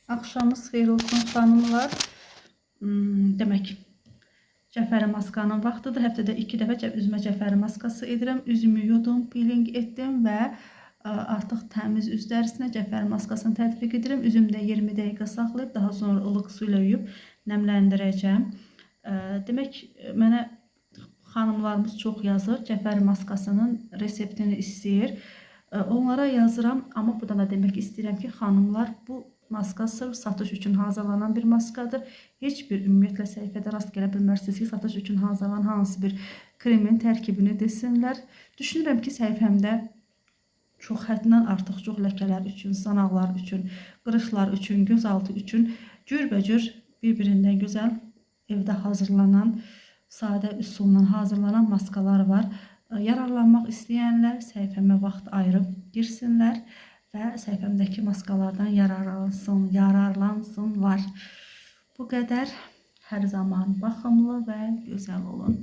Axşamınız xeyir olsun xanımlar. Demək, cəfəri maskanın vaxtıdır. Həftədə 2 dəfə üzümə cəfəri maskası edirəm. Üzümü yudum, peeling etdim və artıq təmiz üz dərisinə cəfəri maskasını tətbiq edirəm. Üzümdə 20 dəqiqə saxlayıb, daha sonra ılıq su ilə yuyub nəmləndirəcəm. Demək, mənə xanımlarımız çox yazır, cəfəri maskasının reseptini istəyir. Onlara yazıram, amma buradan da demək istəyirəm ki, xanımlar, bu maska sırf satış üçün hazırlanan bir maskadır. Heç bir ümumiyyətlə səhifədə rast gələ bilmərsiniz ki, satış üçün hazırlanan hansı bir kremin tərkibini desinlər. Düşünürəm ki, səhifəmdə çox həddindən artıq çox ləkələr üçün, sanaqlar üçün, qırışlar üçün, gözaltı üçün cürbəcür bir-birindən gözəl evdə hazırlanan, sadə üsulla hazırlanan maskalar var. Yararlanmaq istəyənlər səhifəmə vaxt ayırıb girsinlər və səhifəmdəki maskalardan yararlansınlar. Bu qədər. Hər zaman baxımlı və gözəl olun.